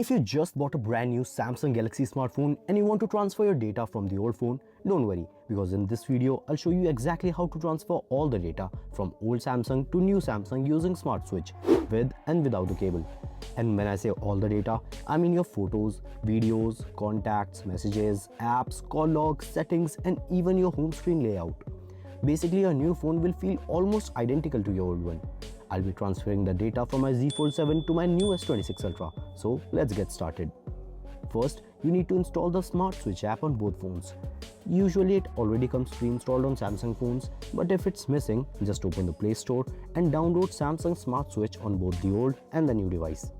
If you just bought a brand new Samsung Galaxy smartphone and you want to transfer your data from the old phone, don't worry, because in this video I'll show you exactly how to transfer all the data from old Samsung to new Samsung using Smart Switch with and without the cable. And when I say all the data, I mean your photos, videos, contacts, messages, apps, call logs, settings, and even your home screen layout. Basically, your new phone will feel almost identical to your old one. I'll be transferring the data from my Z Fold 7 to my new S26 Ultra. So let's get started. First, you need to install the Smart Switch app on both phones. Usually it already comes pre-installed on Samsung phones, but if it's missing, just open the Play Store and download Samsung Smart Switch on both the old and the new device.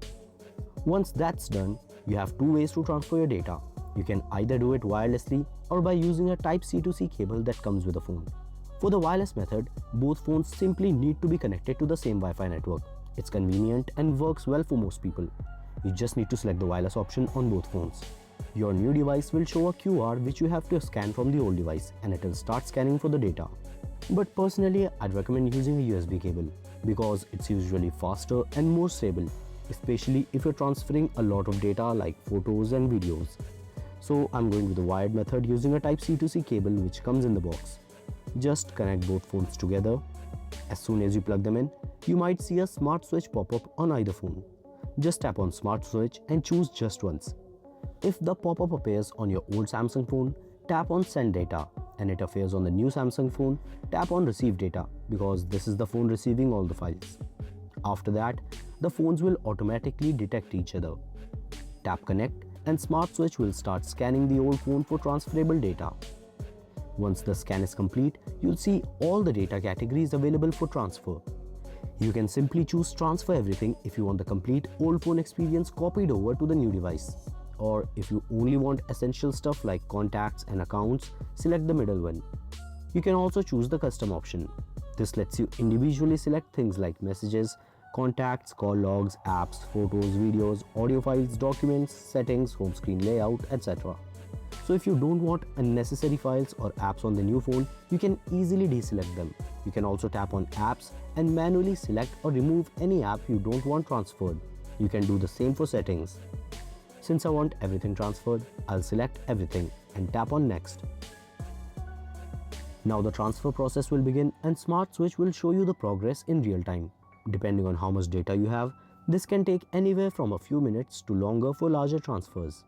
Once that's done, you have two ways to transfer your data. You can either do it wirelessly or by using a Type-C to C cable that comes with the phone. For the wireless method, both phones simply need to be connected to the same Wi-Fi network. It's convenient and works well for most people. You just need to select the wireless option on both phones. Your new device will show a QR which you have to scan from the old device and it will start scanning for the data. But personally, I'd recommend using a USB cable because it's usually faster and more stable, especially if you're transferring a lot of data like photos and videos. So I'm going with the wired method using a Type-C to C cable which comes in the box. Just connect both phones together. As soon as you plug them in, you might see a Smart Switch pop up on either phone. Just tap on Smart Switch and choose just once. If the pop-up appears on your old Samsung phone, tap on Send Data, and it appears on the new Samsung phone, tap on Receive Data because this is the phone receiving all the files. After that, the phones will automatically detect each other. Tap Connect and Smart Switch will start scanning the old phone for transferable data. Once the scan is complete, you'll see all the data categories available for transfer. You can simply choose Transfer Everything if you want the complete old phone experience copied over to the new device. Or if you only want essential stuff like contacts and accounts, select the middle one. You can also choose the custom option. This lets you individually select things like messages, contacts, call logs, apps, photos, videos, audio files, documents, settings, home screen layout, etc. So if you don't want unnecessary files or apps on the new phone, you can easily deselect them. You can also tap on apps and manually select or remove any app you don't want transferred. You can do the same for settings. Since I want everything transferred, I'll select everything and tap on next. Now the transfer process will begin and Smart Switch will show you the progress in real time. Depending on how much data you have, this can take anywhere from a few minutes to longer for larger transfers.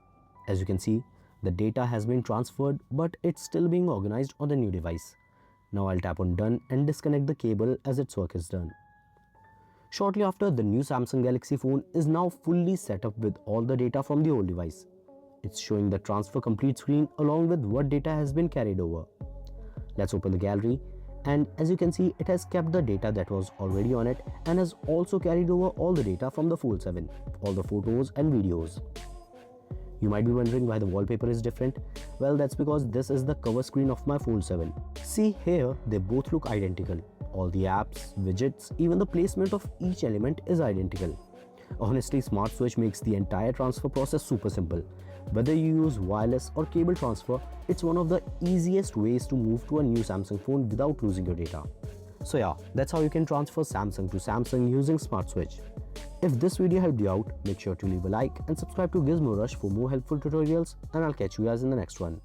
As you can see, the data has been transferred, but it's still being organized on the new device. Now I'll tap on Done and disconnect the cable as its work is done. Shortly after, the new Samsung Galaxy phone is now fully set up with all the data from the old device. It's showing the transfer complete screen along with what data has been carried over. Let's open the gallery, and as you can see, it has kept the data that was already on it and has also carried over all the data from the Fold 7, all the photos and videos. You might be wondering why the wallpaper is different. Well, that's because this is the cover screen of my Fold 7. See here, they both look identical. All the apps, widgets, even the placement of each element is identical. Honestly, Smart Switch makes the entire transfer process super simple. Whether you use wireless or cable transfer, it's one of the easiest ways to move to a new Samsung phone without losing your data. So yeah, that's how you can transfer Samsung to Samsung using Smart Switch. If this video helped you out, make sure to leave a like and subscribe to Gizmo Rush for more helpful tutorials, and I'll catch you guys in the next one.